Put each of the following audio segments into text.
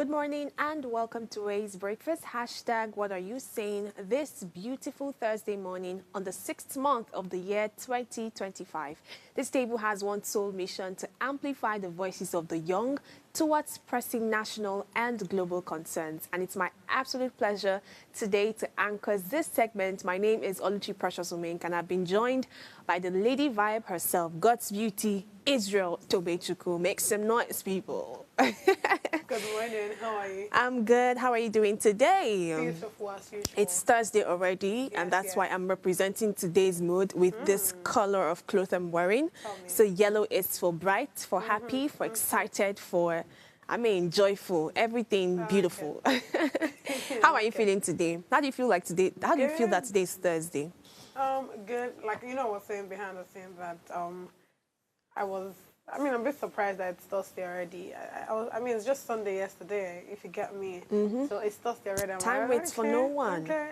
Good morning and welcome to Ray's Breakfast. Hashtag what are you saying this beautiful Thursday morning on the 6th month of the year 2025. This table has one sole mission to amplify the voices of the young towards pressing national and global concerns. And it's my absolute pleasure today to anchor this segment. My name is Oluchi Precious Omink and I've been joined by the lady vibe herself, God's beauty, Israel Tobechuku. Make some noise, people. Good morning. How are you? I'm good. How are you doing today? Beautiful as usual. It's Thursday already, and that's why I'm representing today's mood with this color of clothes I'm wearing. So yellow is for bright, for happy, for excited, for, joyful, everything beautiful. How are you feeling today? How do you feel like today? How do you feel that today is Thursday? Good. Like, I was saying behind the scenes that I'm a bit surprised that it's Thursday already. It's just Sunday yesterday, if you get me. So it's Thursday already. Time waits for no one. Okay.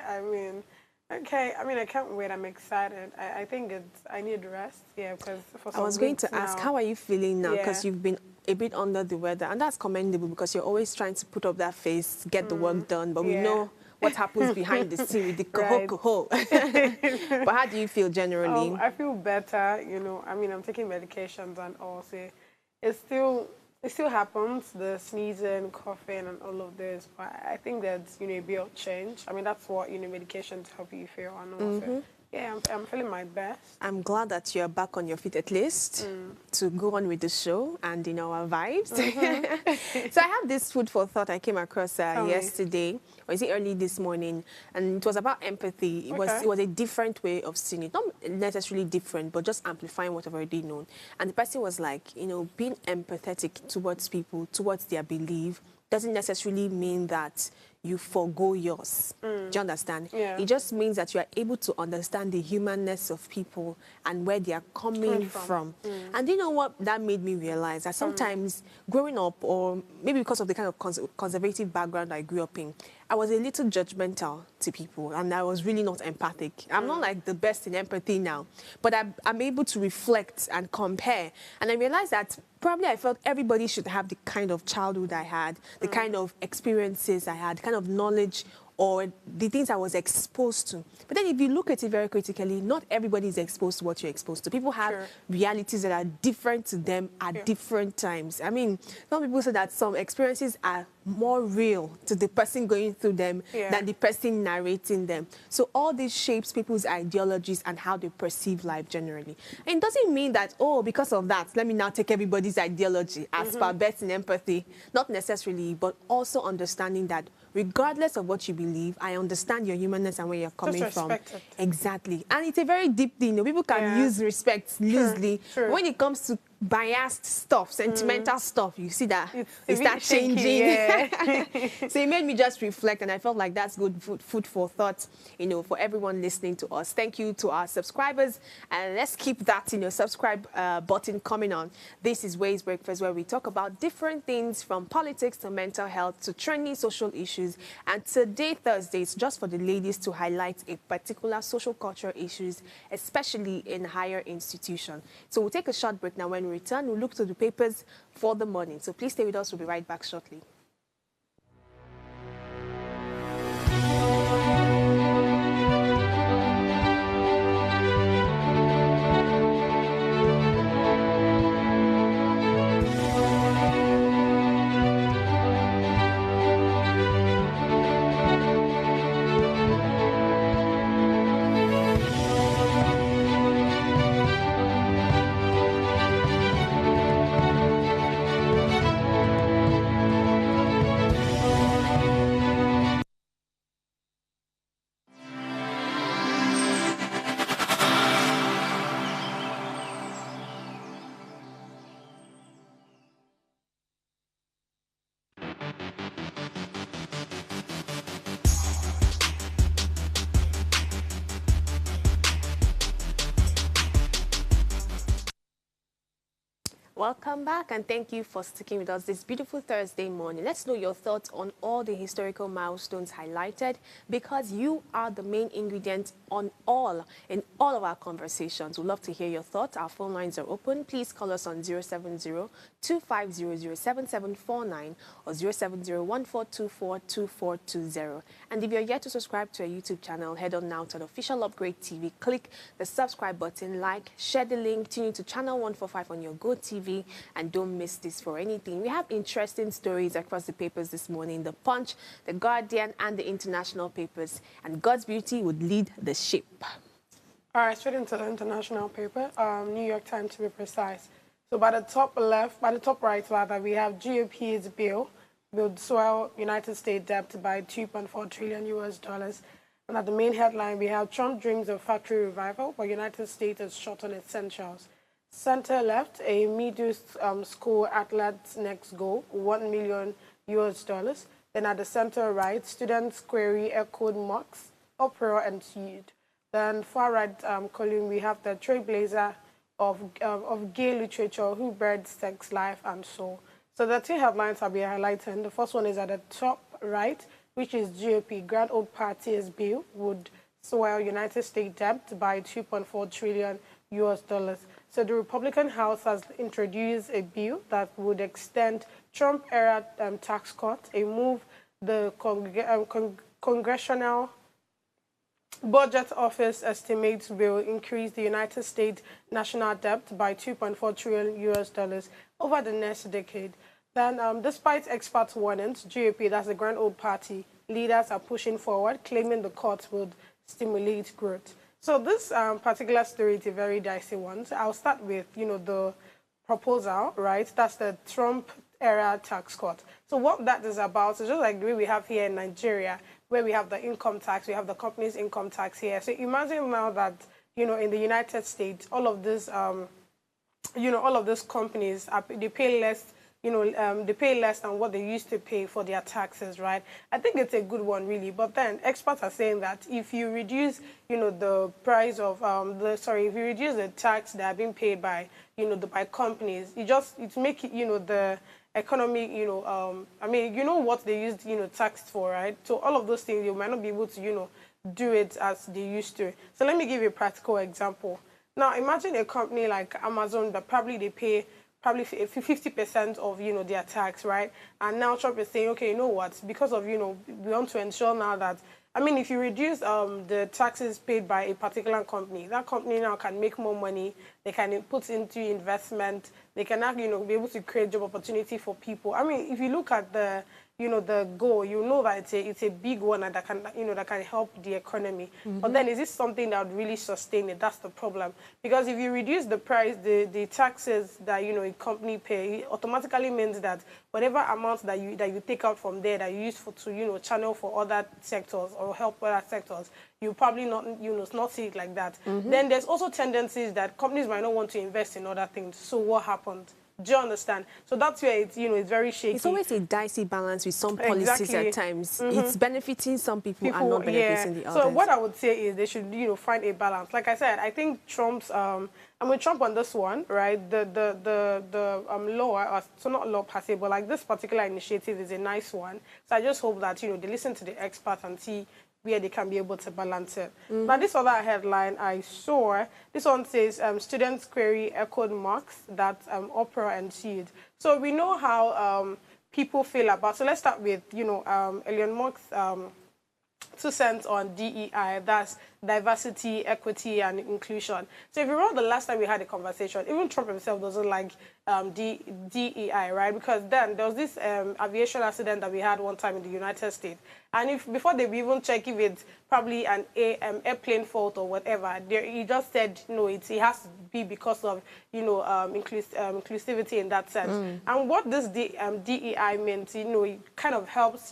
I can't wait. I'm excited. I think I need rest. Yeah, because for some I was going to weeks ask, now, how are you feeling now? Because Yeah. you've been a bit under the weather, and that's commendable because you're always trying to put up that face, get the work done, but we Yeah. know what happens behind the scene with the Right. coho. But how do you feel generally? I feel better, I'm taking medications and all. So it still happens, the sneezing, coughing, and all of this. But I think that's, a bit of change. That's what, medications help you feel and all. So, yeah, I'm feeling my best. I'm glad that you're back on your feet at least to go on with the show and in our vibes. So I have this food for thought I came across yesterday, or is it early this morning? And it was about empathy. It was a different way of seeing it. Not necessarily different, but just amplifying what I've already known. And the person was like, being empathetic towards people, towards their belief, doesn't necessarily mean that you forgo yours. Do you understand? Yeah. It just means that you are able to understand the humanness of people and where they are coming from. And you know what that made me realize? That sometimes growing up, or maybe because of the kind of conservative background I grew up in, I was a little judgmental to people and I was really not empathic. I'm not like the best in empathy now, but I'm able to reflect and compare. And I realized that probably I felt everybody should have the kind of childhood I had, the kind of experiences I had, the kind of knowledge or the things I was exposed to. But then if you look at it very critically, not everybody is exposed to what you're exposed to. People have realities that are different to them at different times. Some people say that some experiences are more real to the person going through them than the person narrating them. So all this shapes people's ideologies and how they perceive life generally. And it doesn't mean that, because of that, let me now take everybody's ideology as per best in empathy. Not necessarily, but also understanding that regardless of what you believe, I understand your humanness and where you're coming from. It. Exactly. And it's a very deep thing. People can use respect loosely. When it comes to biased stuff, sentimental stuff, you see that it starts changing. So it made me just reflect, and I felt like that's good food for thought, for everyone listening to us. Thank you to our subscribers, and let's keep that, subscribe button coming on. This is Ways Breakfast, where we talk about different things from politics to mental health to trending social issues. And today, Thursday, is just for the ladies to highlight a particular social cultural issues, especially in higher institutions. So we'll take a short break now. When we return, we'll look to the papers for the morning. So please stay with us. We'll be right back shortly. Welcome back, and thank you for sticking with us this beautiful Thursday morning. Let's know your thoughts on all the historical milestones highlighted, because you are the main ingredient in all of our conversations. We'd love to hear your thoughts. Our phone lines are open. Please call us on 070-2500-7749 or 070-1424-2420. And if you're yet to subscribe to our YouTube channel, head on now to the official Upgrade TV. Click the subscribe button, like, share the link, tune into channel 145 on your Go TV, and don't miss this for anything. We have interesting stories across the papers this morning: The Punch, The Guardian, and the international papers. And God's beauty would lead the ship. All right, straight into the international paper, New York Times to be precise. So by the top right rather, we have GOP's bill will swell United States debt by 2.4 trillion US dollars. And at the main headline, we have Trump dreams of factory revival, but United States is short on essentials. Center left, a middle school athlete's next goal, 1 million US dollars. Then at the center right, students query echoed mocks, uproar ensued. Then far right column, we have the trailblazer of gay literature who bred sex, life, and soul. So the two headlines I'll be highlighting. The first one is at the top right, which is GOP, Grand Old Party's bill would swell United States debt by 2.4 trillion US dollars. So the Republican House has introduced a bill that would extend Trump-era tax cuts, a move the Congressional Budget Office estimates will increase the United States national debt by 2.4 trillion US dollars over the next decade. Then, despite experts' warnings, GOP, that's the Grand Old Party, leaders are pushing forward, claiming the cuts would stimulate growth. So this particular story is a very dicey one. So I'll start with, the proposal, right? That's the Trump-era tax cut. So what that is about is just like the way we have here in Nigeria, where we have the income tax, we have the company's income tax here. So imagine now that, in the United States, all of this, all of these companies, they pay less. They pay less than what they used to pay for their taxes, right? I think it's a good one, really. But then experts are saying that if you reduce, the price of, if you reduce the tax that are being paid by, by companies, it make it, the economy, what they use, tax for, right? So all of those things, you might not be able to, do it as they used to. So let me give you a practical example. Now, imagine a company like Amazon that probably they pay 50% of, their tax, right? And now Trump is saying, okay, you know what? Because of, we want to ensure now that, if you reduce the taxes paid by a particular company, that company now can make more money. They can put into investment. They can now, be able to create job opportunity for people. If you look at the, the goal, that it's a big one and that can help the economy. Mm-hmm. But then is this something that would really sustain it? That's the problem. Because if you reduce the price, the taxes that, a company pay, it automatically means that whatever amount that you take out from there that you use to, channel for other sectors or help other sectors, you probably not see it like that. Mm-hmm. Then there's also tendencies that companies might not want to invest in other things. So what happens? Do you understand? So that's where it's, it's very shaky. It's always a dicey balance with some policies at times. Mm-hmm. It's benefiting some people and not benefiting the others. So what I would say is they should, find a balance. Like I said, I think Trump's, Trump on this one, right? The law, so not law per se, but like this particular initiative is a nice one. So I just hope that, they listen to the experts and see where they can be able to balance it. Mm-hmm. Now, this other headline I saw, this one says, students query echoed marks that uproar ensued. So we know how people feel about, so let's start with, Elon Musk's 2 cents on DEI, that's diversity, equity, and inclusion. So if you remember the last time we had a conversation, even Trump himself doesn't like DEI, right? Because then there was this aviation accident that we had one time in the United States. And before they even check if it's probably an airplane fault or whatever, he just said, no, it has to be because of, inclusivity in that sense. Mm. And what this DEI means, it kind of helps,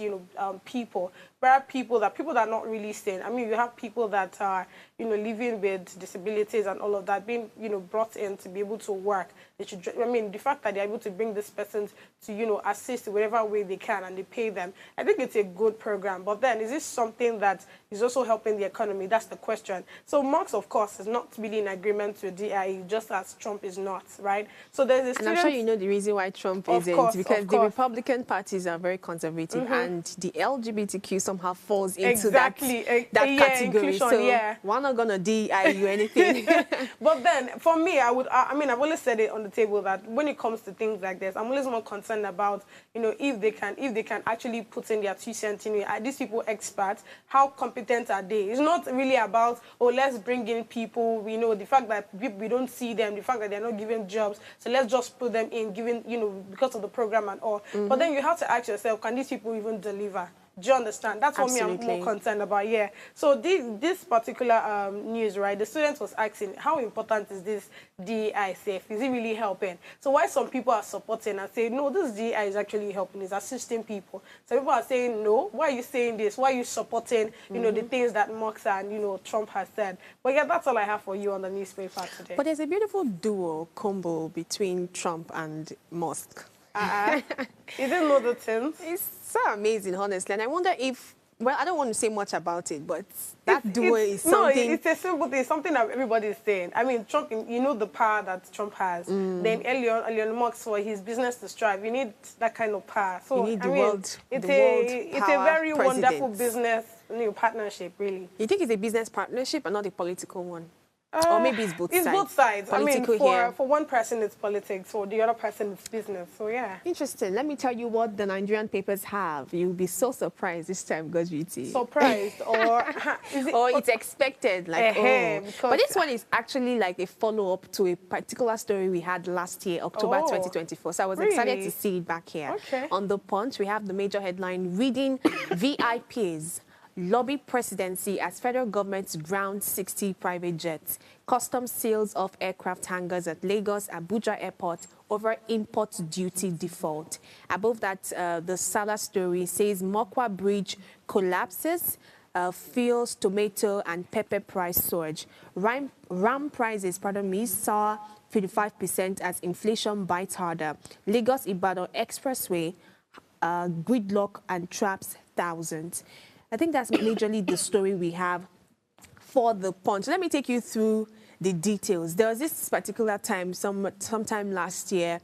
people, where people that are not really sane. You have people that are, living with disabilities and all of that, being, brought in to be able to work. they should, I mean, the fact that they're able to bring these persons to, you know, assist in whatever way they can and they pay them, I think it's a good program. But then, is this something that is also helping the economy? That's the question. So Marx, of course, is not really in agreement with DIE, just as Trump is not, right? So there's a student... And I'm sure you know the reason why Trump isn't, because the Republican parties are very conservative, and the LGBTQ somehow falls into that category. So we're not going to DIE you anything. But then, for me, I mean, I've always said it on the table that when it comes to things like this, I'm always more concerned about, you know, if they can actually put in their 2 cents in. Are these people experts? How competent are they? It's not really about, oh, let's bring in people, you know, the fact that we don't see them, the fact that they're not given jobs, so let's just put them in, given, you know, because of the program and all. But then you have to ask yourself, can these people even deliver? Do you understand? That's what me I'm more concerned about, yeah. So this particular news, right, the student was asking, how important is this DEI safe? Is it really helping? So why some people are supporting and saying, no, this DEI is actually helping, it's assisting people. Some people are saying, no, why are you saying this? Why are you supporting, you know, the things that Marx and, you know, Trump has said? But yeah, that's all I have for you on the newspaper today. But there's a beautiful duo combo between Trump and Musk. You didn't know the things? It's so amazing, honestly. And I wonder if, well, I don't want to say much about it, but that duo is something... No, it's a simple thing. It's something that everybody is saying. I mean, Trump, you know the power that Trump has. Then Elon Musk, for his business to strive, you need that kind of power. So, you need the world it's a very wonderful business partnership, really. You think it's a business partnership and not a political one? Or maybe it's both sides. It's both sides. Political, I mean, for one person it's politics, for the other person it's business. So yeah. Interesting. Let me tell you what the Nigerian papers have. You'll be so surprised this time, God's beauty. Surprised or is it, or it's expected, like But this one is actually like a follow-up to a particular story we had last year, October 2024. So I was excited to see it back here. On the Punch, we have the major headline reading VIPs lobby presidency as federal government ground 60 private jets. Customs sales of aircraft hangars at Lagos Abuja Airport over import duty default. Above that, the Salah story says Mokwa Bridge collapses, fuels, tomato and pepper price surge. Ram prices, saw 55% as inflation bites harder. Lagos Ibadan Expressway, gridlock and traps thousands. I think that's majorly the story we have for the Punch. Let me take you through the details. There was this particular time, sometime last year,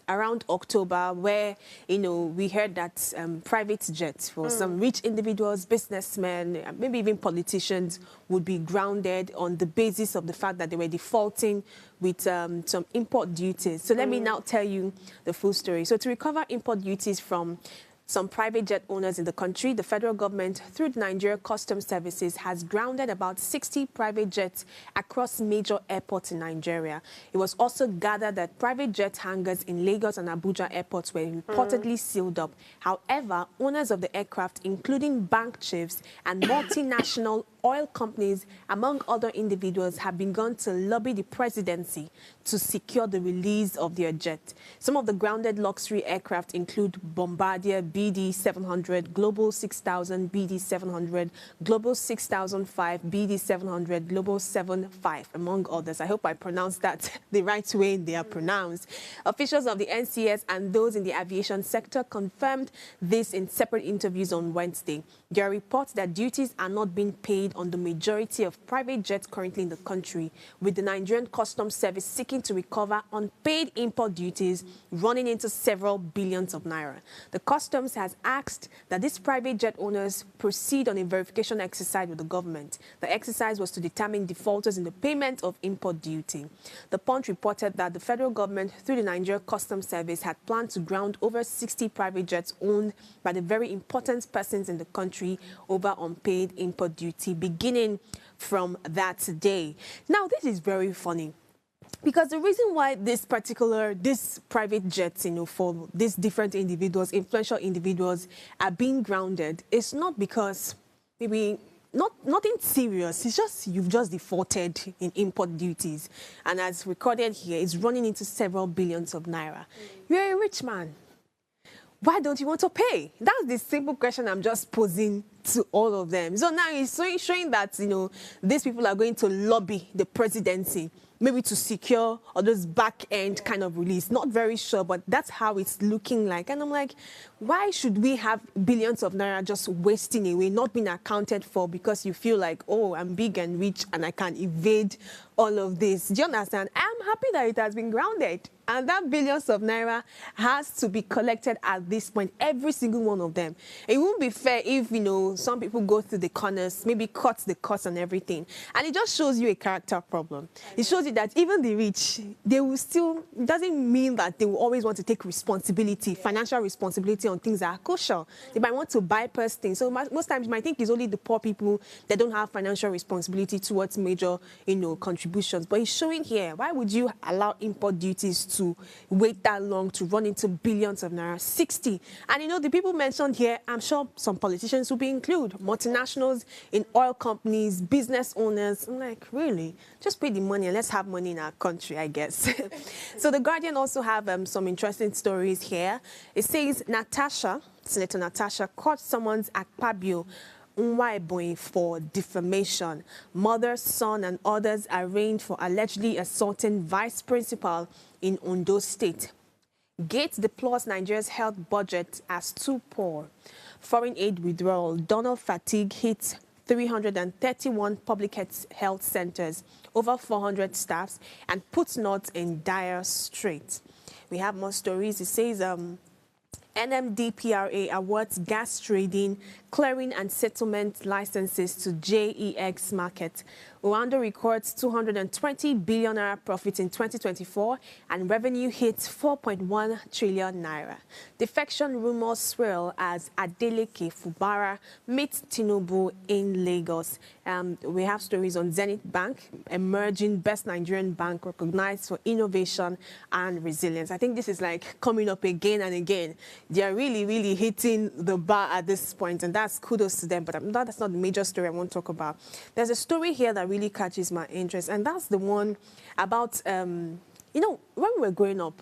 around October, where, you know, we heard that private jets for some rich individuals, businessmen, maybe even politicians would be grounded on the basis of the fact that they were defaulting with some import duties. So let me now tell you the full story. So to recover import duties from some private jet owners in the country, the federal government, through the Nigeria Customs Services, has grounded about 60 private jets across major airports in Nigeria. It was also gathered that private jet hangars in Lagos and Abuja airports were reportedly sealed up. However, owners of the aircraft, including bank chiefs and multinational oil companies, among other individuals, have begun to lobby the presidency to secure the release of their jet. Some of the grounded luxury aircraft include Bombardier BD-700, Global 6000 BD-700, Global 6005 BD-700, Global 75, among others. I hope I pronounced that the right way they are pronounced. Officials of the NCS and those in the aviation sector confirmed this in separate interviews on Wednesday. There are reports that duties are not being paid on the majority of private jets currently in the country, with the Nigerian Customs Service seeking to recover unpaid import duties running into several billions of naira. The Customs has asked that these private jet owners proceed on a verification exercise with the government. The exercise was to determine defaulters in the payment of import duty. The Punch reported that the federal government, through the Nigeria Customs Service, had planned to ground over 60 private jets owned by the very important persons in the country over unpaid import duty, beginning from that day. Now, this is very funny, because the reason why this private jets, you know, for these different individuals, influential individuals, are being grounded is not because maybe nothing serious. It's just you've just defaulted in import duties, and as recorded here, it's running into several billions of naira. You're a rich man. Why don't you want to pay? That's the simple question I'm just posing to all of them. So now it's showing that, you know, these people are going to lobby the presidency. maybe to secure or those back-end kind of release. Not very sure, but that's how it's looking like. And I'm like, why should we have billions of naira just wasting away, not being accounted for because you feel like, oh, I'm big and rich and I can evade all of this? Do you understand? I'm happy that it has been grounded. And that billions of naira has to be collected at this point, every single one of them. It won't be fair if, you know, some people go through the corners, maybe cut the cost and everything. And it just shows you a character problem. It shows you that even the rich, they will still, it doesn't mean that they will always want to take responsibility, financial responsibility on things that are kosher. They might want to bypass things. So most times you might think it's only the poor people that don't have financial responsibility towards major, you know, contributions. But it's showing here, why would you allow import duties to wait that long to run into billions of naira? 60. And you know, the people mentioned here, I'm sure some politicians will be included, multinationals in oil companies, business owners. I'm like, really? Just pay the money and let's have money in our country, I guess. So the Guardian also have some interesting stories here. It says Senator Natasha caught someone's Akpabio Nwaiboi for defamation. Mother, son, and others arraigned for allegedly assaulting vice principal in Ondo State. Gates deplores Nigeria's health budget as too poor. Foreign aid withdrawal. Donor fatigue hits 331 public health centers, over 400 staffs, and puts North in dire straits. We have more stories. It says NMDPRA awards gas trading, clearing and settlement licenses to JEX market. Rwanda records 220 billion naira profit in 2024 and revenue hits 4.1 trillion naira. Defection rumors swirl as Adeleke Fubara meets Tinubu in Lagos. We have stories on Zenith Bank, emerging best Nigerian bank recognized for innovation and resilience. I think this is like coming up again and again. They are really, really hitting the bar at this point, and that's kudos to them. But that's not the major story I want to talk about. There's a story here that really catches my interest, and that's the one about, you know, when we were growing up,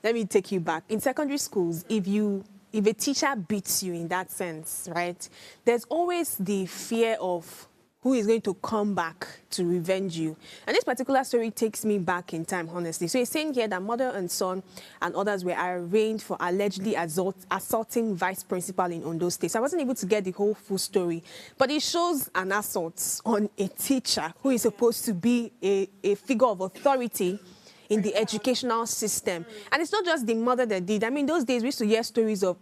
let me take you back. In secondary schools, if a teacher beats you in that sense, right, there's always the fear of who is going to come back to revenge you. And this particular story takes me back in time, honestly. So it's saying here that mother and son and others were arraigned for allegedly assaulting vice principal in Ondo State. So I wasn't able to get the whole full story, but it shows an assault on a teacher who is supposed to be a figure of authority in the educational system. And it's not just the mother that did. I mean, those days we used to hear stories of,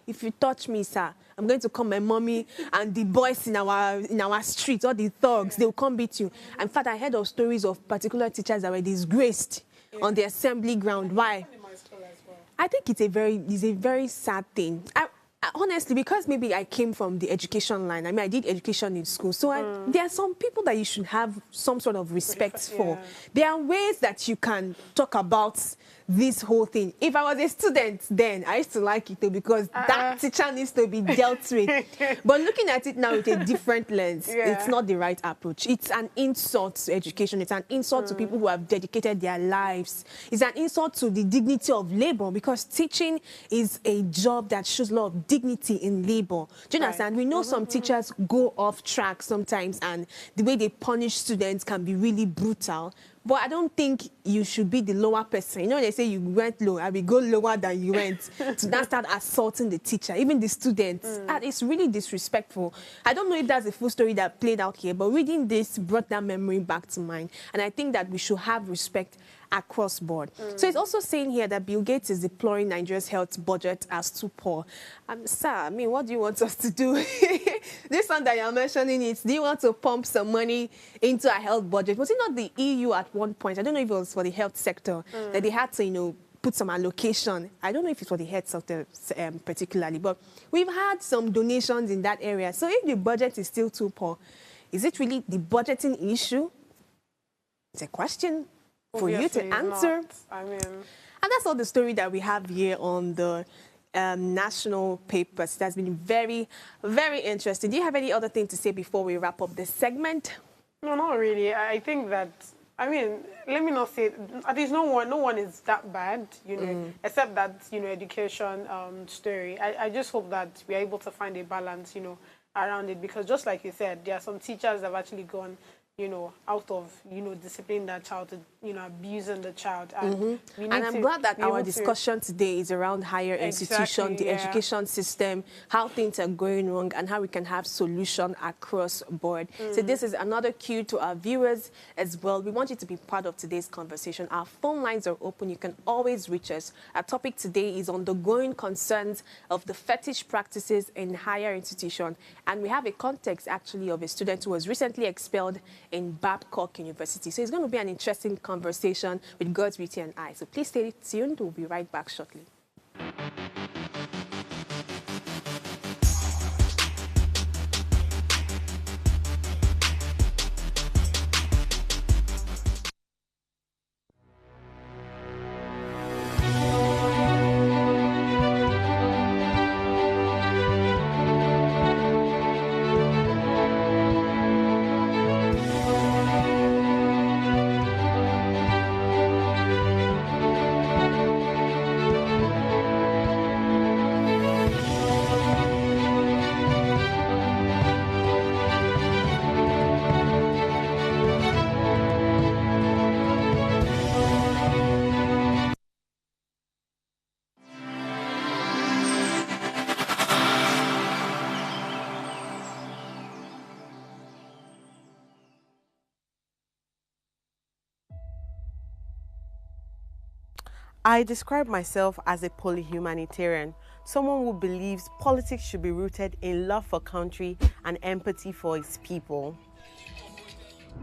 if you touch me, sir, I'm going to call my mommy and the boys in our streets, or the thugs, they'll come beat you. In fact, I heard of stories of particular teachers that were disgraced on the assembly ground. Why? I think it's a very sad thing. Honestly, because maybe I came from the education line. I mean, I did education in school. So there are some people that you should have some sort of respect for. There are ways that you can talk about this whole thing. If I was a student then, I used to like it too, because that teacher needs to be dealt with. But looking at it now with a different lens, it's not the right approach. It's an insult to education. It's an insult to people who have dedicated their lives. It's an insult to the dignity of labor, because teaching is a job that shows a lot of dignity in labor. Do you understand? We know some teachers go off track sometimes, and the way they punish students can be really brutal. But I don't think you should be the lower person. You know, they say you went low, I will go lower than you went, to now start assaulting the teacher, even the students. And it's really disrespectful. I don't know if that's the full story that played out here, but reading this brought that memory back to mind. And I think that we should have respect across board. So it's also saying here that Bill Gates is deploring Nigeria's health budget as too poor. Sir, I mean, what do you want us to do? This one that you're mentioning, do you want to pump some money into our health budget? Was it not the EU at one point? I don't know if it was for the health sector that they had to, you know, put some allocation. I don't know if it's for the health sector particularly, but we've had some donations in that area. So if the budget is still too poor, is it really the budgeting issue? It's a question for you to answer. I mean, and that's all the story that we have here on the national papers. That's been very, very interesting. Do you have any other thing to say before we wrap up this segment? No, not really. I think that, I mean, let me not say, at least no one is that bad, you know, except that, you know, education story. I just hope that we are able to find a balance, you know, around it, because just like you said, there are some teachers that have actually gone out of, disciplining that child to, abusing the child. And we need And I'm glad that our to discussion today is around higher institution, the education system, how things are going wrong, and how we can have solution across board. So this is another cue to our viewers as well. We want you to be part of today's conversation. Our phone lines are open. You can always reach us. Our topic today is on the growing concerns of the fetish practices in higher institution. And we have a context, actually, of a student who was recently expelled in Babcock University. So it's going to be an interesting conversation with God's Beauty and I. So please stay tuned. We'll be right back shortly. I describe myself as a polyhumanitarian, someone who believes politics should be rooted in love for country and empathy for its people.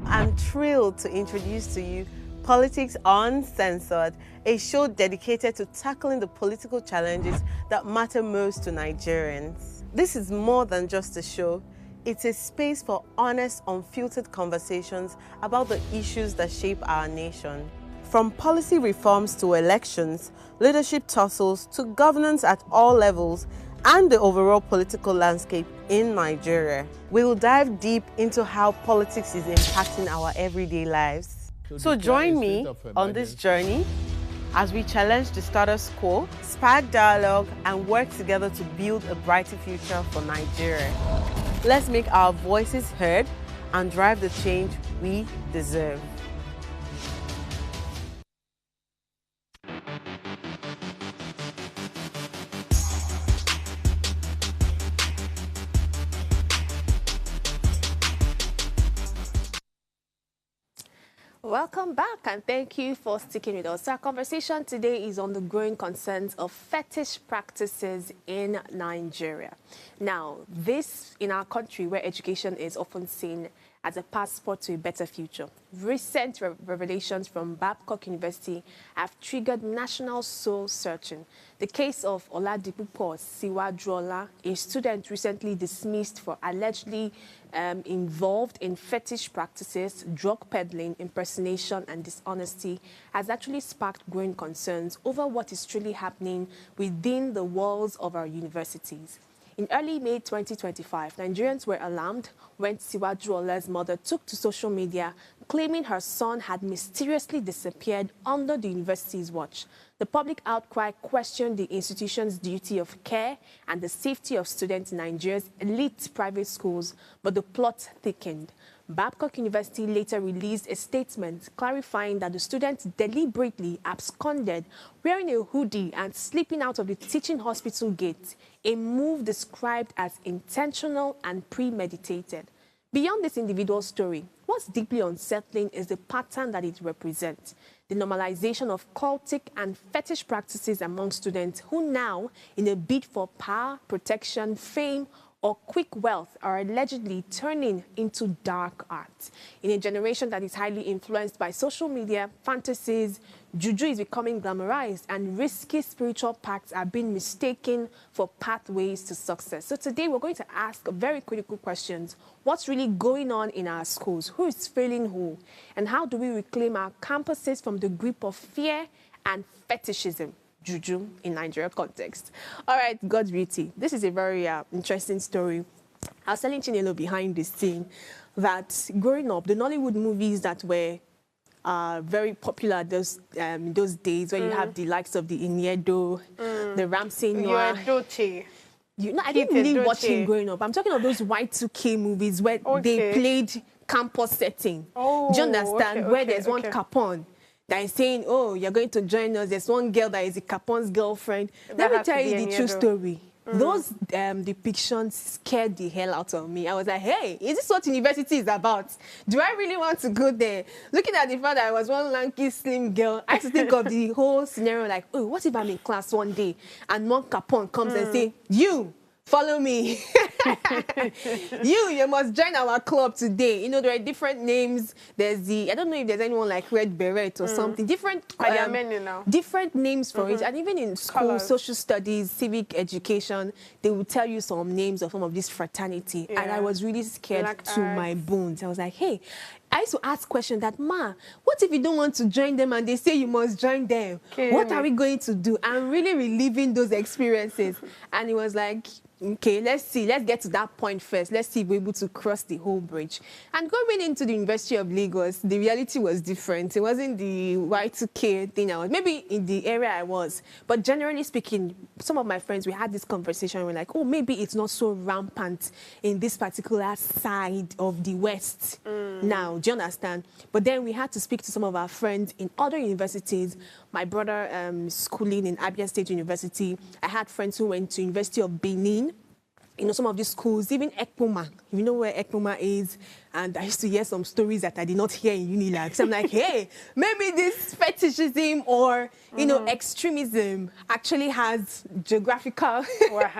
I'm thrilled to introduce to you Politics Uncensored, a show dedicated to tackling the political challenges that matter most to Nigerians. This is more than just a show. It's a space for honest, unfiltered conversations about the issues that shape our nation. From policy reforms to elections, leadership tussles to governance at all levels, and the overall political landscape in Nigeria. We will dive deep into how politics is impacting our everyday lives. So join me on this journey as we challenge the status quo, spark dialogue, and work together to build a brighter future for Nigeria. Let's make our voices heard and drive the change we deserve. Welcome back, and thank you for sticking with us. Our conversation today is on the growing concerns of fetish practices in Nigeria. Now, this in our country where education is often seen as a passport to a better future. Recent revelations from Babcock University have triggered national soul searching. The case of Oladipupo Siwadrola, a student recently dismissed for allegedly involved in fetish practices, drug peddling, impersonation, and dishonesty, has actually sparked growing concerns over what is truly happening within the walls of our universities. In early May 2025, Nigerians were alarmed when Siwadrola's mother took to social media claiming her son had mysteriously disappeared under the university's watch. The public outcry questioned the institution's duty of care and the safety of students in Nigeria's elite private schools, but the plot thickened. Babcock University later released a statement clarifying that the student deliberately absconded wearing a hoodie and slipping out of the teaching hospital gate, a move described as intentional and premeditated. Beyond this individual story, what's deeply unsettling is the pattern that it represents. The normalization of cultic and fetish practices among students who now, in a bid for power, protection, fame, or quick wealth, are allegedly turning into dark art. In a generation that is highly influenced by social media, fantasies, juju is becoming glamorized, and risky spiritual paths are being mistaken for pathways to success. So today we're going to ask very critical questions. What's really going on in our schools? Who is failing who? And how do we reclaim our campuses from the grip of fear and fetishism? Juju in Nigeria context. All right, God's Beauty. This is a very interesting story. I was telling Chinelo behind this scene that growing up, the Nollywood movies that were very popular those days, where you have the likes of the Iniedo, the Ramsey Noah. I didn't really watch him growing up. I'm talking of those Y2K movies where they played campus setting. Oh, Do you understand? okay, Where there's one okay. Capone that is saying, oh, you're going to join us. There's one girl that is a Capone's girlfriend. Let me tell you the true story. Those depictions scared the hell out of me. I was like, hey, is this what university is about? Do I really want to go there? Looking at the fact that I was one lanky, slim girl, I used to think of the whole scenario like, oh, what if I'm in class one day and one Capone comes and say, you, follow me. you must join our club today. You know, there are different names. There's the, I don't know if there's anyone like Red Beret or something. Different, There are many now. different names for it. And even in school, Colours. social studies, civic education, they will tell you some names of some of this fraternity. And I was really scared Black to my bones. I was like, hey, I used to ask questions that, ma, what if you don't want to join them and they say you must join them? What are we going to do? I'm really reliving those experiences. And it was like, okay, let's see. Let's get to that point first. Let's see if we're able to cross the whole bridge. And going into the University of Lagos, the reality was different. It wasn't the Y2K thing I was, maybe in the area I was. But generally speaking, some of my friends, we had this conversation. We're like, oh, maybe it's not so rampant in this particular side of the West now. Do you understand? But then we had to speak to some of our friends in other universities. My brother schooling in Abia State University. I had friends who went to University of Benin. You know, some of these schools, even Ekpoma, you know where Ekpoma is, and I used to hear some stories that I did not hear in Unilag. So I'm like, hey, maybe this fetishism or, you know, extremism actually has geographical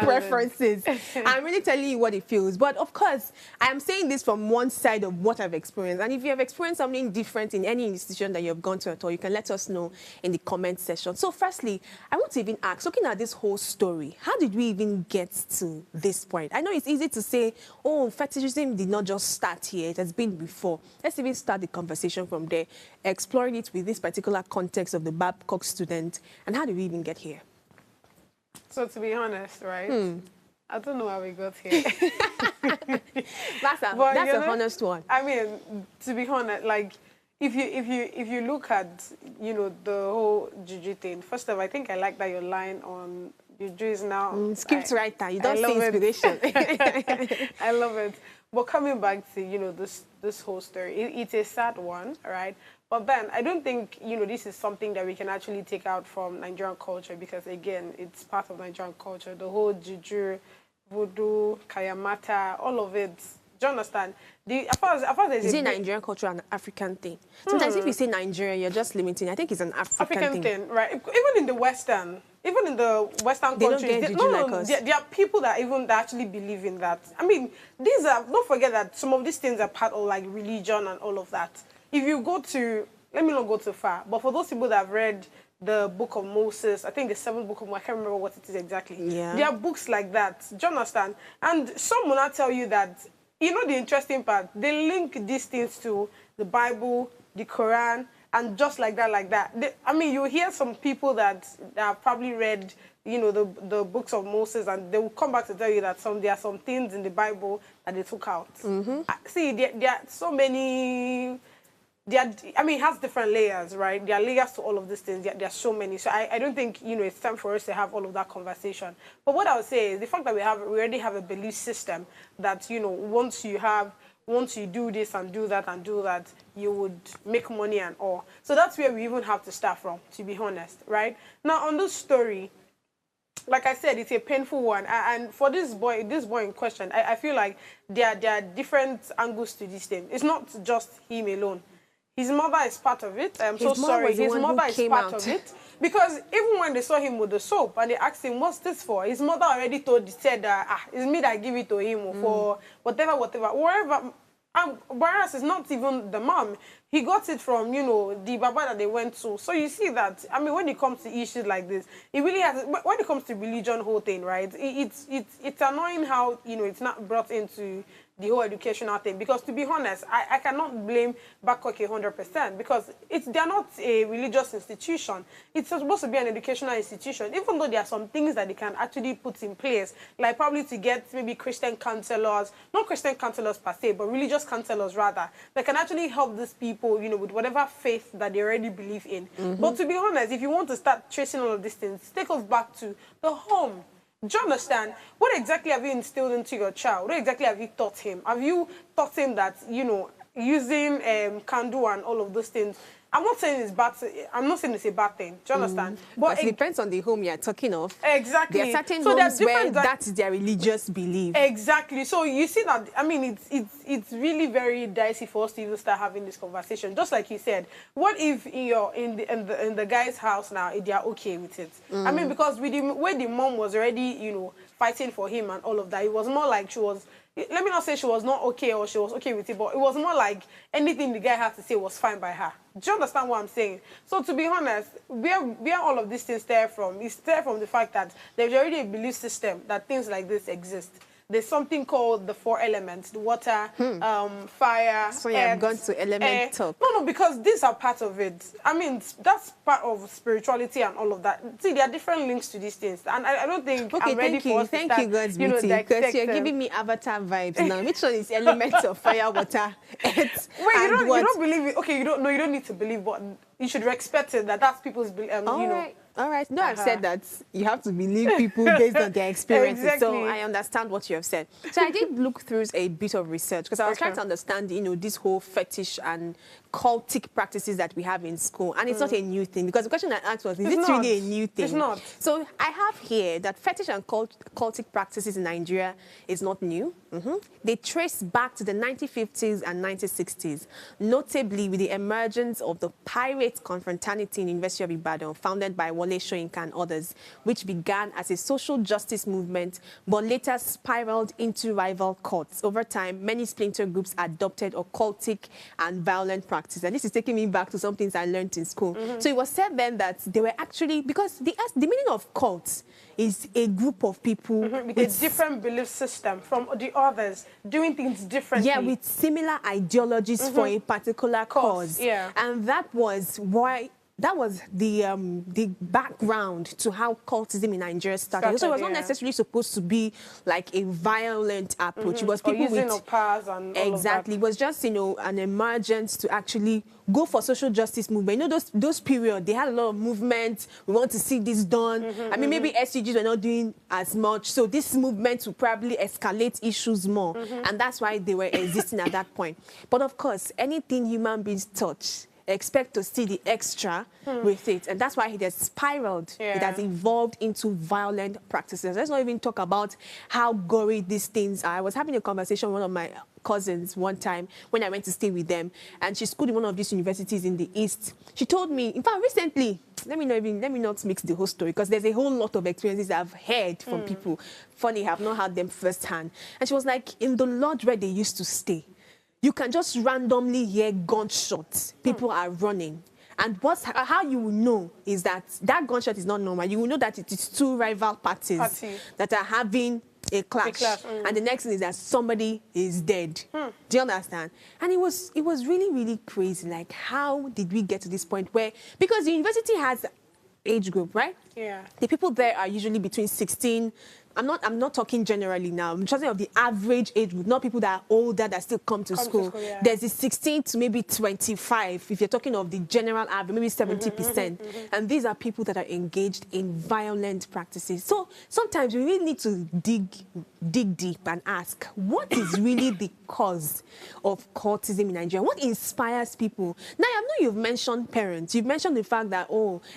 preferences. I'm really telling you what it feels. But of course, I am saying this from one side of what I've experienced. And if you have experienced something different in any institution that you have gone to at all, you can let us know in the comment section. So firstly, I want to even ask, looking at this whole story, how did we even get to this point? I know it's easy to say, oh, fetishism did not just start here. It has been before. Let's even start the conversation from there, exploring it with this particular context of the Babcock student. And how did we even get here? So to be honest, right, I don't know how we got here. That's a honest one. I mean, to be honest, like, if you look at, you know, the whole juju thing, first of all, I think I like that your line on juju is now... script writer, you don't see inspiration. I love it. But coming back to, you know, this whole story, it's a sad one, right? But then I don't think, you know, this is something that we can actually take out from Nigerian culture because, again, it's part of Nigerian culture. The whole juju, voodoo, kayamata, all of it. Do you understand? Is it Nigerian culture and African thing? Sometimes if you say Nigeria, you're just limiting. I think it's an African thing. Right? Even in the Western countries, there are people that actually believe in that. I mean, don't forget that some of these things are part of like religion and all of that. If you go to, let me not go too far, but for those people that have read the Book of Moses, I think the 7th book of Moses, I can't remember what it is exactly. Yeah. There are books like that. Do you understand? And some will not tell you that. You know the interesting part? They link these things to the Bible, the Quran, and just like that. I mean, you hear some people that have probably read, you know, the books of Moses, and they will come back to tell you that there are some things in the Bible that they took out. See, there are so many... I mean, it has different layers, right? There are layers to all of these things. There are so many. So I don't think, you know, it's time for us to have all of that conversation. But what I would say is the fact that we already have a belief system that, you know, once you do this and do that, you would make money and all. So that's where we even have to start from, to be honest, right? Now, on this story, like I said, it's a painful one. And for this boy in question, I feel like there are different angles to this thing. It's not just him alone. His mother is part of it. I'm so sorry. His mother is part of it. Because even when they saw him with the soap and they asked him, what's this for? His mother already said, it's me that give it to him for whatever. Whereas it's not even the mom. He got it from, you know, the baba that they went to. So you see that, I mean, when it comes to issues like this, it really has, when it comes to religion whole thing, right, it's annoying how, you know, it's not brought into the whole educational thing. Because to be honest, I cannot blame Babcock 100% because they're not a religious institution. It's supposed to be an educational institution, even though there are some things that they can actually put in place, like probably to get maybe Christian counselors, not Christian counselors per se, but religious counselors rather, that can actually help these people, you know, with whatever faith that they already believe in. But to be honest, if you want to start tracing all of these things, take us back to the home. Do you understand? What exactly have you instilled into your child? What exactly have you taught him? Have you taught him that, you know, using candle and all of those things. I'm not saying it's bad. I'm not saying it's a bad thing. Do you understand? But it depends on the home you're talking of. Exactly. There are certain homes where that is their religious belief. Exactly. So you see that, I mean, it's really very dicey for us to even start having this conversation. Just like you said, what if in the guy's house now, they are okay with it? I mean, because with the way the mom was already, you know, fighting for him and all of that, it was more like she was. Let me not say she was not okay or she was okay with it, but it was more like anything the guy had to say was fine by her. Do you understand what I'm saying? So to be honest, where all of these things stem from, it stems from the fact that there's already a belief system that things like this exist. There's something called the 4 elements: the water, fire, so you have gone to element talk. No, because these are part of it. I mean, that's part of spirituality and all of that. See, there are different links to these things, and I don't think I'm ready for us to start, Thank you, God's beauty, because you're giving me Avatar vibes now. Which one is elements of fire, water, earth? Wait, you don't believe it? Okay, you don't need to believe, but you should respect it. That's people's belief. All right. No, I've said that you have to believe people based on their experiences. Exactly. So I understand what you have said. So I did look through a bit of research because I was trying to understand, this whole fetish and cultic practices that we have in school. And it's not a new thing, because the question I asked was, is it really a new thing? It's not. So I have here that fetish and cultic practices in Nigeria is not new. They trace back to the 1950s and 1960s, notably with the emergence of the pirate confraternity in University of Ibadan, founded by Wole Soyinka and others, which began as a social justice movement, but later spiraled into rival cults. Over time, many splinter groups adopted occultic and violent practices. And this is taking me back to some things I learned in school. So it was said then that they were actually, because the meaning of cults is a group of people with a different belief system from the others, doing things differently. Yeah, with similar ideologies for a particular cause. Yeah. And that was why. That was the background to how cultism in Nigeria started. So it was not necessarily supposed to be like a violent approach. It was people using with powers and all of that. It was just an emergence to actually go for social justice movement. Those period, they had a lot of movement. We want to see this done. I mean, maybe SCGs were not doing as much, so this movement will probably escalate issues more, and that's why they were existing at that point. But of course, anything human beings touch, expect to see the extra with it, and that's why it has spiraled. It has evolved into violent practices. Let's not even talk about how gory these things are. I was having a conversation with one of my cousins one time when I went to stay with them, and she schooled in one of these universities in the East. She told me, in fact, recently, let me not mix the whole story, because there's a whole lot of experiences I've heard from people. Funny, I've not had them firsthand. And she was like, in the lodge where they used to stay, you can just randomly hear gunshots. People are running. And how you will know is that gunshot is not normal. You will know that it is two rival parties that are having a clash. And the next thing is that somebody is dead. Do you understand? And it was really, really crazy. Like, how did we get to this point where, because the university has age group, right? Yeah. The people there are usually between 16. I'm not talking generally now. I'm talking of the average age group, not people that are older that still come to school. There's a 16 to maybe 25, if you're talking of the general average, maybe 70%. And these are people that are engaged in violent practices. So sometimes we really need to dig deep and ask, what is really the cause of cultism in Nigeria? What inspires people? Now, I know you've mentioned parents. You've mentioned the fact that,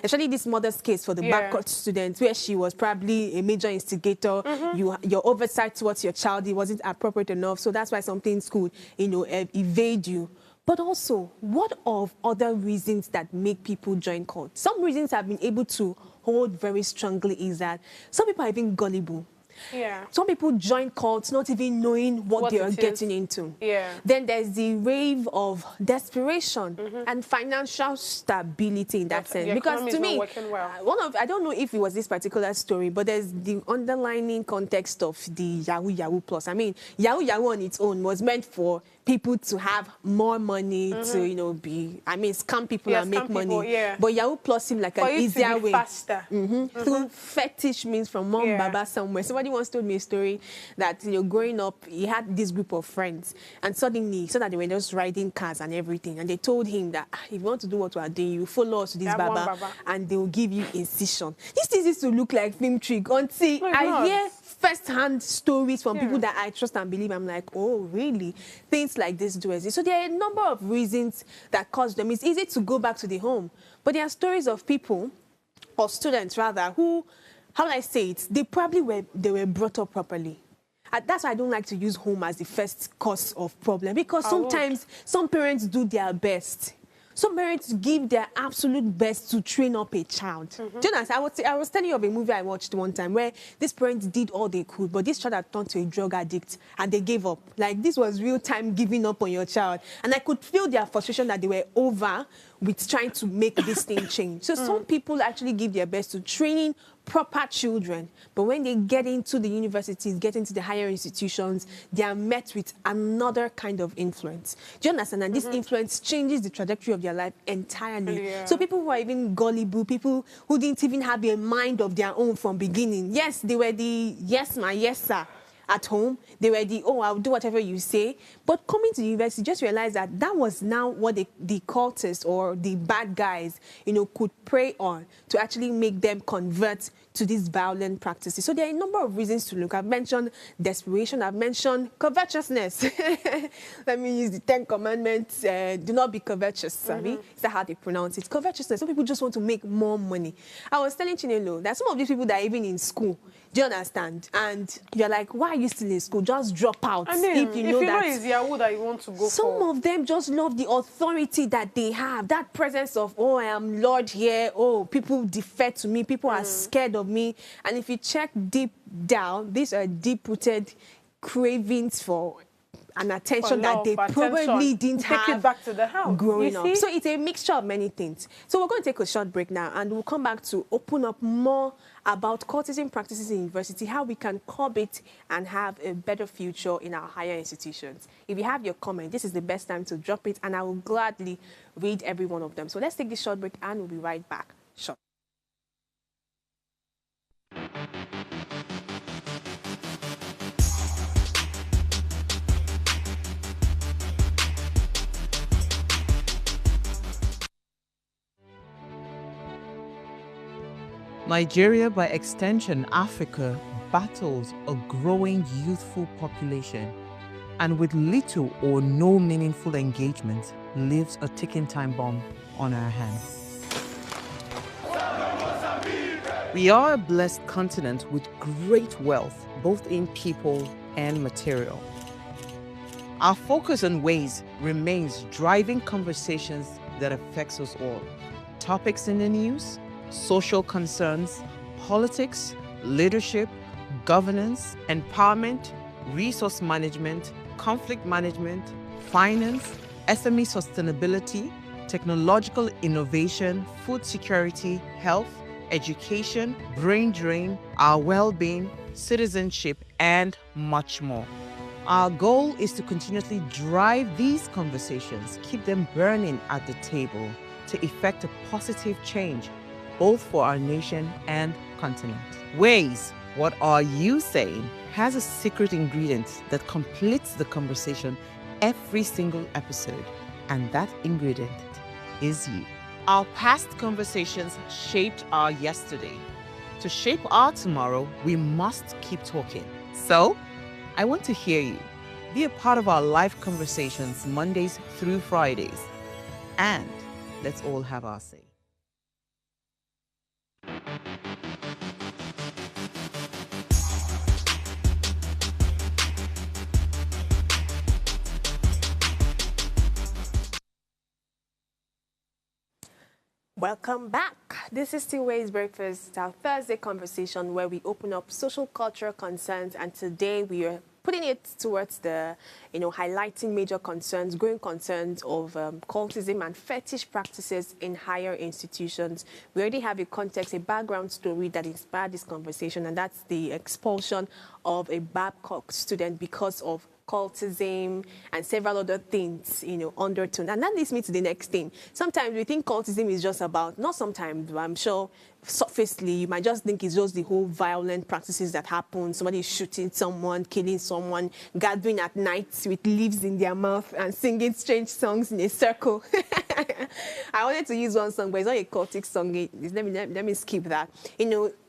especially this mother's case for the backcourt student, where she was probably a major instigator. Your oversight towards your child, it wasn't appropriate enough, so that's why some things could, evade you. But also, what of other reasons that make people join cults? Some reasons I've been able to hold very strongly is that some people are even gullible. Yeah. Some people join cults not even knowing what they are getting into. Yeah. Then there's the wave of desperation and financial stability in that sense. Because to me, I don't know if it was this particular story, but there's the underlining context of the Yahoo Plus. I mean, Yahoo on its own was meant for people to have more money to, scam people and make money. But Yahoo Plus seemed like an easier way. Faster. So fetish means from mom, baba somewhere. Somebody somebody once told me a story that, growing up, he had this group of friends, and suddenly he saw that they were just riding cars and everything, and they told him that, if you want to do what we are doing, you follow us to this baba, and they will give you incision. This thing used to look like film trick until I hear first-hand stories from people that I trust and believe. I'm like, oh, really? Things like this do exist. So there are a number of reasons that cause them. It's easy to go back to the home, but there are stories of people, or students rather, who, how will I say it, they were brought up properly. That's why I don't like to use home as the first cause of problem, because sometimes some parents do their best. Some parents give their absolute best to train up a child. Do you understand? I was telling you of a movie I watched one time where these parents did all they could, but this child had turned to a drug addict and they gave up. Like, this was real time giving up on your child. And I could feel their frustration that they were over with trying to make this thing change. So some people actually give their best to training proper children, but when they get into the universities, get into the higher institutions, they are met with another kind of influence. Do you understand? And this influence changes the trajectory of their life entirely. So people who are even gullible, people who didn't even have a mind of their own from beginning. Yes, they were the yes ma, yes sir at home. They were the, oh, I'll do whatever you say. But coming to the university, just realize that that was now what the cultists or the bad guys, could prey on to actually make them convert to these violent practices. So there are a number of reasons to look. I've mentioned desperation. I've mentioned covetousness. Let me use the 10 Commandments. Do not be covetous, Sabi. Is that how they pronounce it? Covetousness. Some people just want to make more money. I was telling Chinelo that some of these people that are even in school, do you understand? And you're like, why are you still in school? Just drop out. I mean, if you know that it's Yahoo that you want to go some of them just love the authority that they have, that presence of, oh, I am Lord here, oh, people defer to me, people are scared of me. And if you check deep down, these are deep-rooted cravings for an attention that they probably didn't have it back to the house growing up. So it's a mixture of many things. So we're going to take a short break now, and we'll come back to open up more about cultism practices in university, how we can curb it and have a better future in our higher institutions. If you have your comment, this is the best time to drop it, and I will gladly read every one of them. So let's take this short break, and we'll be right back. Short. Nigeria, by extension Africa, battles a growing youthful population, and with little or no meaningful engagement, lives a ticking time bomb on our hands. We are a blessed continent with great wealth, both in people and material. Our focus on ways remains driving conversations that affects us all. Topics in the news, social concerns, politics, leadership, governance, empowerment, resource management, conflict management, finance, SME sustainability, technological innovation, food security, health, education, brain drain, our well-being, citizenship, and much more. Our goal is to continuously drive these conversations, keep them burning at the table to effect a positive change both for our nation and continent. Ways, what are you saying, has a secret ingredient that completes the conversation every single episode, and that ingredient is you. Our past conversations shaped our yesterday. To shape our tomorrow, we must keep talking. So, I want to hear you. Be a part of our live conversations Mondays through Fridays. And let's all have our say. Welcome back. This is Still Ways Breakfast, our Thursday conversation where we open up social cultural concerns, and today we are putting it towards the, highlighting major concerns, growing concerns of cultism and fetish practices in higher institutions. We already have a context, a background story that inspired this conversation, and that's the expulsion of a Babcock student because of cultism and several other things, undertone. And that leads me to the next thing. Sometimes we think cultism is just about, not sometimes, but I'm sure surfacely, you might just think it's just the whole violent practices that happen. Somebody shooting someone, killing someone, gathering at night with leaves in their mouth and singing strange songs in a circle. I wanted to use one song, but it's not a cultic song. Let me skip that.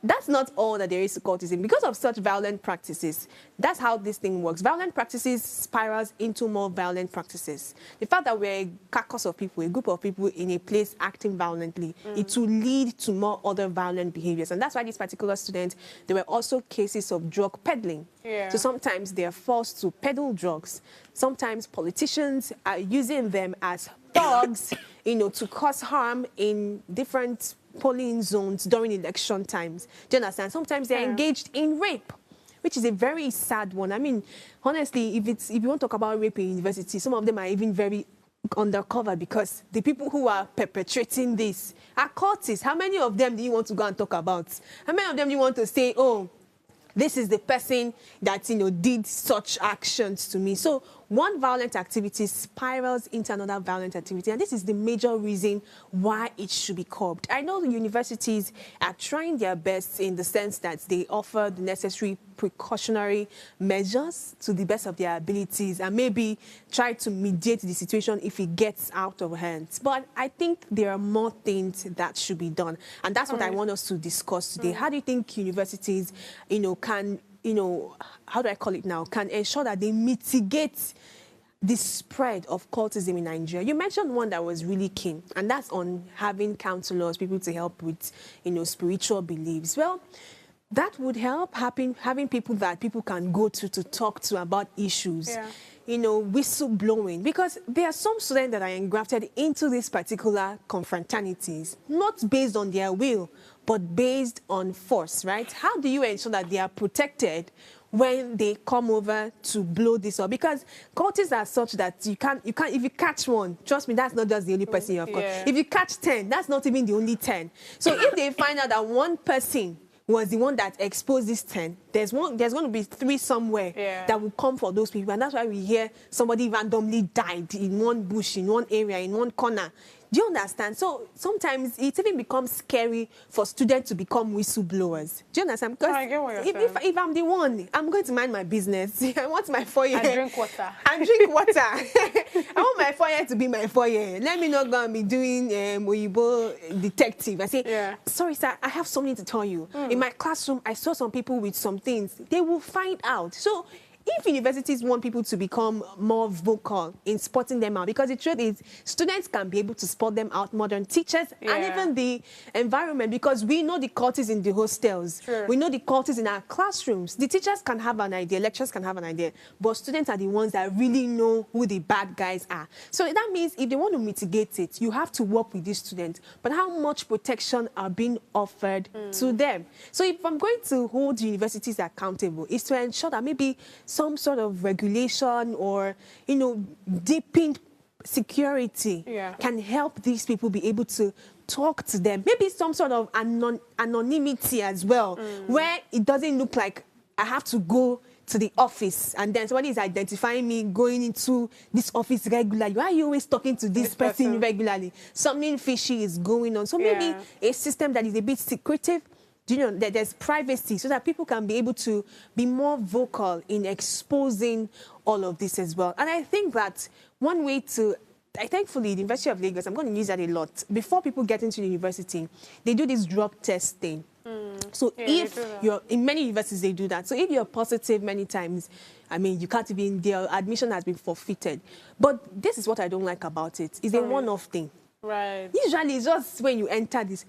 That's not all that there is to cultism. Because of such violent practices, that's how this thing works. Violent practices spirals into more violent practices. The fact that we're a carcass of people, a group of people in a place acting violently, it will lead to more other violent behaviors. And that's why this particular student, there were also cases of drug peddling. Yeah. So sometimes they're forced to peddle drugs. Sometimes politicians are using them as thugs, to cause harm in different polling zones during election times. Do you understand? Sometimes they're engaged in rape, which is a very sad one. I mean, honestly, if you want to talk about rape in university, some of them are even very undercover, because the people who are perpetrating this are cultists. How many of them do you want to go and talk about? How many of them do you want to say, oh, this is the person that, did such actions to me? So one violent activity spirals into another violent activity, and this is the major reason why it should be curbed. I know the universities are trying their best in the sense that they offer the necessary precautionary measures to the best of their abilities and maybe try to mediate the situation if it gets out of hand. But I think there are more things that should be done, and that's what I want us to discuss today. How do you think universities, can how do I call it now, can ensure that they mitigate the spread of cultism in Nigeria? You mentioned one that was really keen, and that's on having counselors, people to help with, spiritual beliefs. Well, that would help having people that people can go to talk to about issues. Yeah. Whistleblowing, because there are some students that are engrafted into these particular confraternities, not based on their will, but based on force, right? How do you ensure that they are protected when they come over to blow this up? Because cultists are such that you can't, if you catch one, trust me, that's not just the only person you have caught. If you catch 10, that's not even the only 10. So if they find out that one person was the one that exposed this 10, there's going to be 3 somewhere that will come for those people. And that's why we hear somebody randomly died in one bush, in one area, in one corner. Do you understand? So sometimes it even becomes scary for students to become whistleblowers. Do you understand? Because I get what you're saying. If I'm the one, I'm going to mind my business. I want my foyer. And drink water. And drink water. I want my foyer to be my foyer. Let me not go and be doing Oyibo detective. I say, sorry, sir, I have something to tell you. In my classroom, I saw some people with some things. They will find out. So if universities want people to become more vocal in spotting them out, because the truth is, students can be able to spot them out more than teachers and even the environment, because we know the cultists in the hostels. We know the cultists in our classrooms. The teachers can have an idea, lecturers can have an idea, but students are the ones that really know who the bad guys are. So that means if they want to mitigate it, you have to work with these students. But how much protection are being offered to them? So if I'm going to hold universities accountable, is to ensure that maybe some sort of regulation or, deepened security can help these people be able to talk to them. Maybe some sort of anonymity as well, where it doesn't look like I have to go to the office and then somebody is identifying me going into this office regularly. Why are you always talking to this person regularly? Something fishy is going on. So maybe a system that is a bit secretive, that there's privacy, so that people can be able to be more vocal in exposing all of this as well. And I think that one way to, thankfully, the University of Lagos, I'm going to use that a lot. Before people get into the university, they do this drug testing. So if you're, in many universities, they do that. So if you're positive many times, I mean, you can't even, their admission has been forfeited. But this is what I don't like about it. It's a one-off thing. Right. Usually, it's just when you enter this.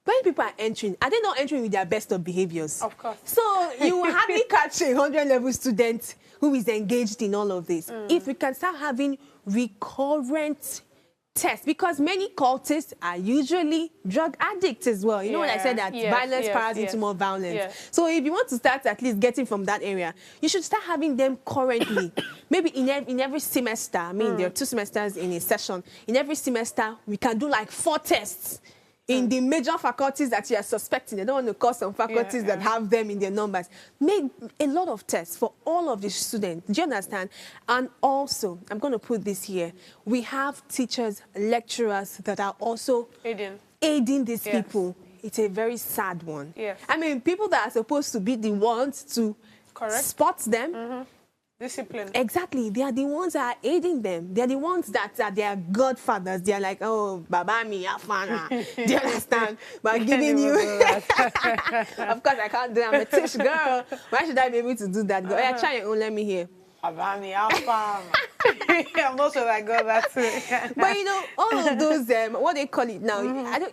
When people are entering, are they not entering with their best of behaviors? Of course. So you will hardly catch a 100-level student who is engaged in all of this. If we can start having recurrent tests, because many cultists are usually drug addicts as well. You know when I said that violence spirals into more violence. So if you want to start at least getting from that area, you should start having them currently. Maybe in every semester, I mean, there are 2 semesters in a session. In every semester, we can do like 4 tests. in the major faculties that you are suspecting. They don't want to call some faculties that have them in their numbers. Make a lot of tests for all of the students. Do you understand? And also, I'm going to put this here. We have teachers, lecturers that are also aiding these people. It's a very sad one. Yes. I mean, people that are supposed to be the ones to spot them. Discipline. Exactly. They are the ones that are aiding them. They are the ones that are their godfathers. They are like, oh, Baba mi afana. Do you understand? By giving you... Of course, I can't do it. I'm a Tish girl. Why should I be able to do that? Go, yeah, try your own. Let me hear. Baba mi afana. I'm not sure I got that too. But, you know, all of those, what they call it now,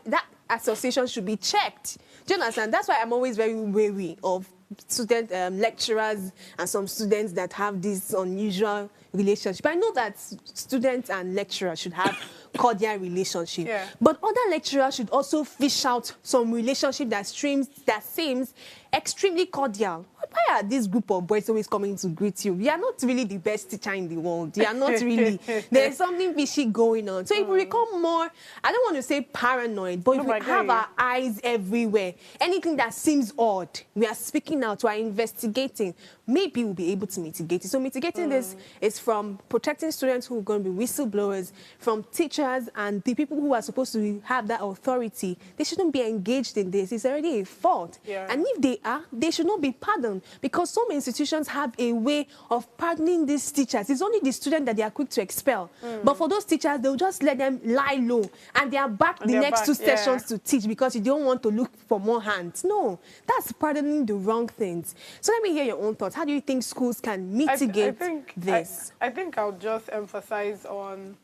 that association should be checked. Do you understand? That's why I'm always very wary of student lecturers and some students that have this unusual relationship. I know that students and lecturers should have cordial relationship, but other lecturers should also fish out some relationship that seems extremely cordial. Why are this group of boys always coming to greet you? You are not really the best teacher in the world. You are not really. There's something fishy going on. So if we become more, I don't want to say paranoid, but if we have our eyes everywhere, anything that seems odd, we are speaking out, we are investigating, maybe we'll be able to mitigate it. So mitigating this is from protecting students who are going to be whistleblowers, from teachers and the people who are supposed to have that authority. They shouldn't be engaged in this. It's already a fault. And if they are, they should not be pardoned, because some institutions have a way of pardoning these teachers. It's only the student that they are quick to expel. But for those teachers, they'll just let them lie low and they are back the next 2 sessions to teach because you don't want to look for more hands. No, that's pardoning the wrong things. So let me hear your own thoughts. How do you think schools can mitigate this? I think I'll just emphasize on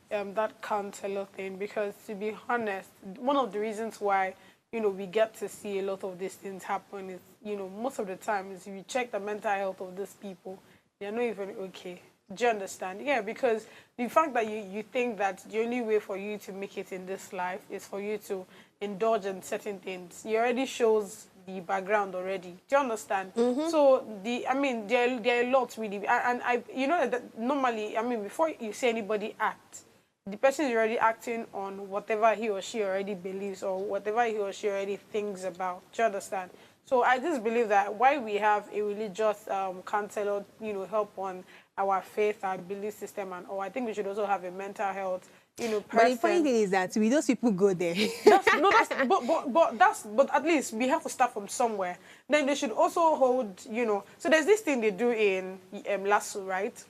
that counselor thing, because to be honest, one of the reasons why we get to see a lot of these things happen is, most of the time is if you check the mental health of these people, they're not even okay. Do you understand? Yeah, because the fact that you think that the only way for you to make it in this life is for you to indulge in certain things, it already shows the background already. Do you understand? So there are a lot really, and that normally, before you see anybody act, the person is already acting on whatever he or she already believes or whatever he or she already thinks about. Do you understand? So I just believe that while we have a religious counselor, help on our faith, our belief system and all, I think we should also have a mental health, person. But the funny thing is that we those people go there. But at least we have to start from somewhere. Then they should also hold, so there's this thing they do in LASU, right?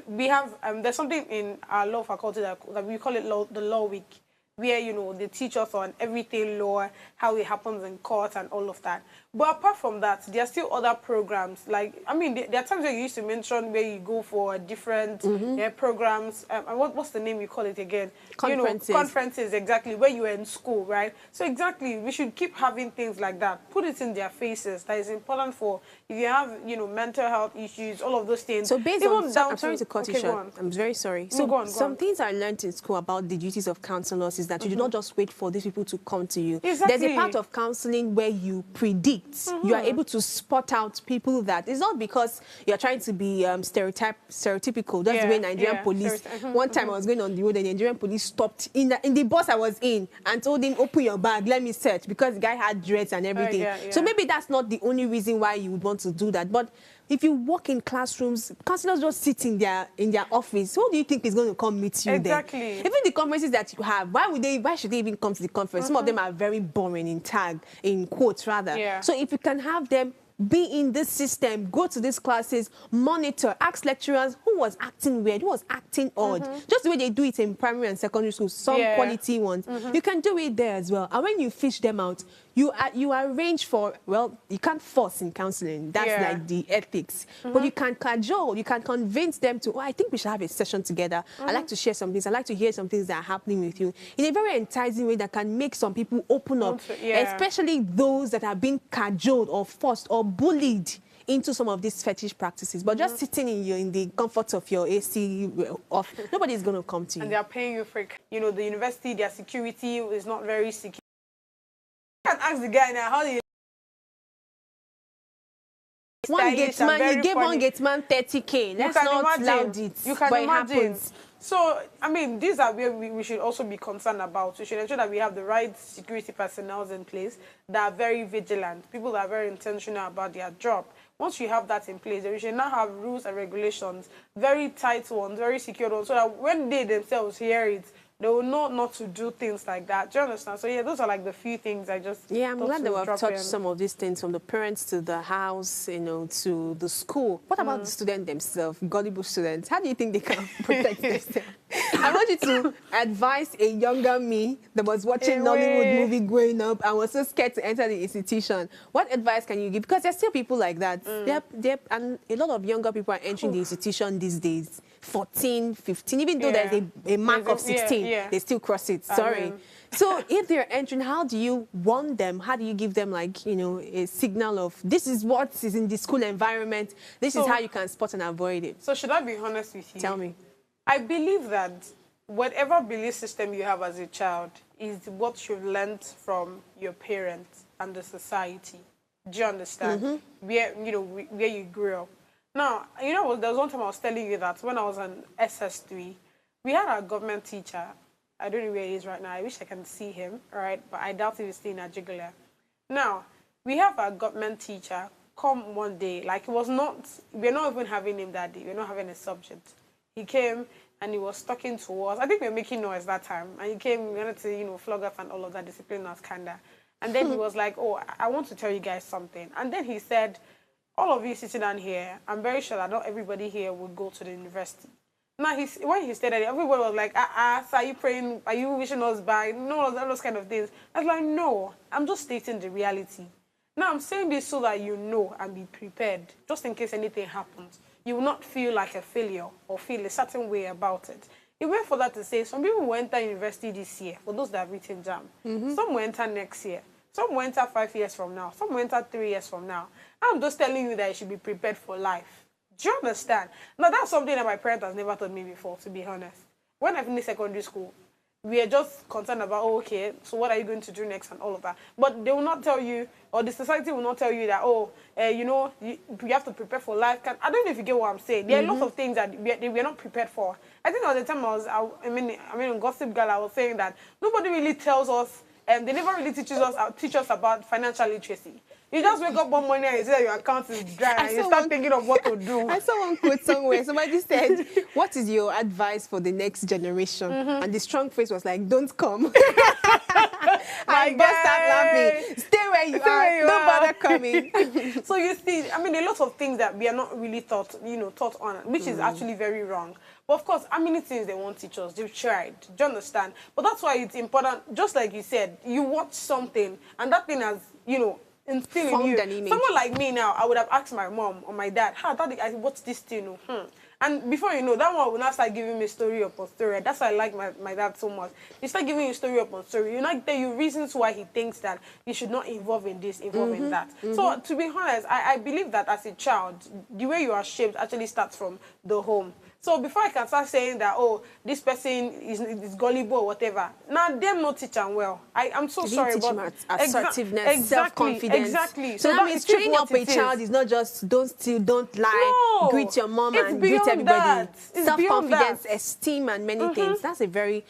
We have there's something in our law faculty that we call it the law week, where they teach us on everything law, how it happens in court and all of that. But apart from that, there are still other programs. Like, there are times where you used to mention where you go for different programs. What's the name you call it again? Conferences. Conferences, exactly, where you are in school, right? So exactly, we should keep having things like that. Put it in their faces. That is important for, if you have, mental health issues, all of those things. So based on, I'm sorry to cut you short. I'm very sorry. So go on. Things I learned in school about the duties of counselors is that you do not just wait for these people to come to you. Exactly. There's a part of counseling where you predict. You are able to spot out people that it's not because you're trying to be stereotypical. That's the way Nigerian police. One time I was going on the road and the Nigerian police stopped in the bus I was in and told him, open your bag, let me search, because the guy had dreads and everything. So maybe that's not the only reason why you would want to do that. But if you walk in classrooms, counselors just sit in their office. Who do you think is going to come meet you there? Even the conferences that you have, why should they even come to the conference? Some of them are very boring in quotes rather. So if you can have them be in this system, go to these classes, monitor, ask lecturers who was acting weird, who was acting odd. Just the way they do it in primary and secondary school, some quality ones. You can do it there as well. And when you fish them out, you arrange for, well, you can't force in counseling. That's like the ethics. But you can cajole, you can convince them to, I think we should have a session together. I like to share some things. I like to hear some things that are happening with you in a very enticing way that can make some people open up, especially those that have been cajoled or forced or bullied into some of these fetish practices. But just sitting in the comfort of your AC off, nobody's going to come to you. And they are paying you for, the university, their security is not very secure. You can ask the guy now, how do you One stylish gate and man, very you gave funny. one gate man 30K. Let's can not imagine. loud it. You can but imagine. It happens. So, I mean, these are where we should also be concerned about. We should ensure that we have the right security personnel in place that are very vigilant, people that are very intentional about their job. Once you have that in place, then we should now have rules and regulations, very tight ones, very secure ones, so that when they themselves hear it, they will know not to do things like that. Do you understand? So, yeah, those are like the few things I just Yeah, I'm glad that we've touched in. some of these things, from the parents to the house, to the school. What about the student themselves, gullible students? How do you think they can protect themselves? I want you to advise a younger me that was watching Nollywood movie growing up and was so scared to enter the institution. What advice can you give? Because there's still people like that. And a lot of younger people are entering the institution these days. 14, 15, even though there's a mark of 16, they still cross it. Sorry. So if they're entering, how do you warn them? How do you give them, like, a signal of this is what is in the school environment, this is how you can spot and avoid it? So should I be honest with you? Tell me. I believe that whatever belief system you have as a child is what you've learned from your parents and the society. Do you understand? Where you grew up. Now, there was one time I was telling you that when I was on SS3, we had our government teacher. I don't know where he is right now. I wish I can see him, right? But I doubt if he's still in Ajigula. Now, we have our government teacher come one day. Like, we're not even having him that day. We're not having a subject. He came and he was talking to us. I think we were making noise that time. And he came, we wanted to, flog us and all of that, discipline us, kinda. And then he was like, oh, I want to tell you guys something. And then he said, all of you sitting down here, I'm very sure that not everybody here would go to the university. Now, when he said that, everybody was like, so are you praying? Are you wishing us back? No, all those kind of things. I was like, no, I'm just stating the reality. Now, I'm saying this so that you know and be prepared, just in case anything happens. You will not feel like a failure or feel a certain way about it. It went for that to say, some people will enter university this year, for those that have written jam. Some will enter next year. Some will enter 5 years from now. Some will enter 3 years from now. I'm just telling you that you should be prepared for life. Do you understand? Now, that's something that my parents has never told me before, to be honest. When I finished secondary school, we are just concerned about, oh, okay, so what are you going to do next and all of that. But they will not tell you, or the society will not tell you that, you have to prepare for life. I don't know if you get what I'm saying. There are lots of things that we are not prepared for. I think at the time on Gossip Girl, I was saying that nobody really tells us, and they never really teach us about financial literacy. You just wake up one morning and you see that your account is dry and you start thinking of what to do. I saw one quote somewhere. Somebody said, what is your advice for the next generation? And the strong face was like, don't come. I burst out laughing. Stay where you are. Don't bother coming. So you see, a lot of things that we are not really taught on, which is actually very wrong. But of course, how many things they won't teach us? They've tried. Do you understand? But that's why it's important, just like you said, you watch something and that thing has, instill in you. Someone like me now, I would have asked my mom or my dad, Daddy, I watched this thing. And before you know, that one will not start giving me story upon story. That's why I like my dad so much. He start giving you story upon story. You not tell you reasons why he thinks that you should not involve in this, involve in that. So to be honest, I believe that as a child, the way you are shaped actually starts from the home. So before I can start saying that, oh, this person is gullible or whatever, now them not teach them well. I'm so sorry, but assertiveness, self-confidence. Exactly. So that means training up a child is not just don't steal, don't lie, greet your mom and greet everybody. Self-confidence, esteem, and many things. That's a very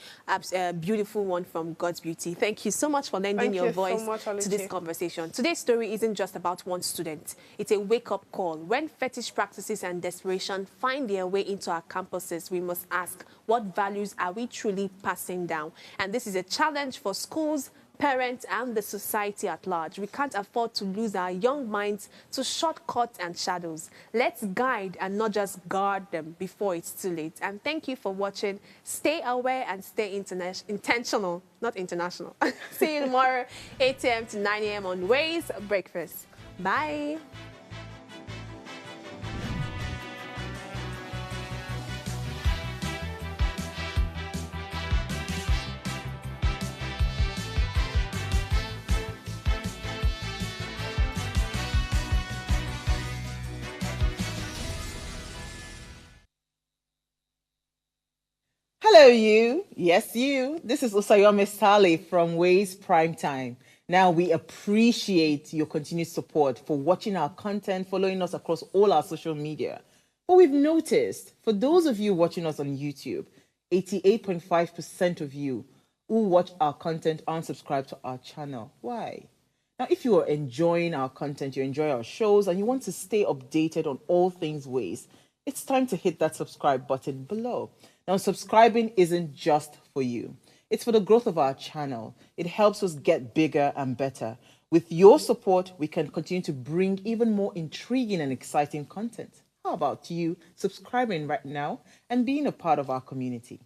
beautiful one from God's beauty. Thank you so much for lending your voice to this conversation. Today's story isn't just about one student. It's a wake-up call. When fetish practices and desperation find their way into our campuses, we must ask, what values are we truly passing down? And this is a challenge for schools, parents, and the society at large. We can't afford to lose our young minds to shortcuts and shadows. Let's guide and not just guard them before it's too late. And thank you for watching. Stay aware and stay intentional, not international. See you tomorrow, 8 a.m. to 9 a.m. on Ways Breakfast. Bye. Hello, you. Yes, you. This is Usayome Sale from Ways Prime Time. Now, we appreciate your continued support for watching our content, following us across all our social media. But we've noticed, for those of you watching us on YouTube, 88.5% of you who watch our content aren't subscribed to our channel. Why? Now, if you are enjoying our content, you enjoy our shows, and you want to stay updated on all things ways, it's time to hit that subscribe button below. Now, subscribing isn't just for you. It's for the growth of our channel. It helps us get bigger and better. With your support, we can continue to bring even more intriguing and exciting content. How about you subscribing right now and being a part of our community?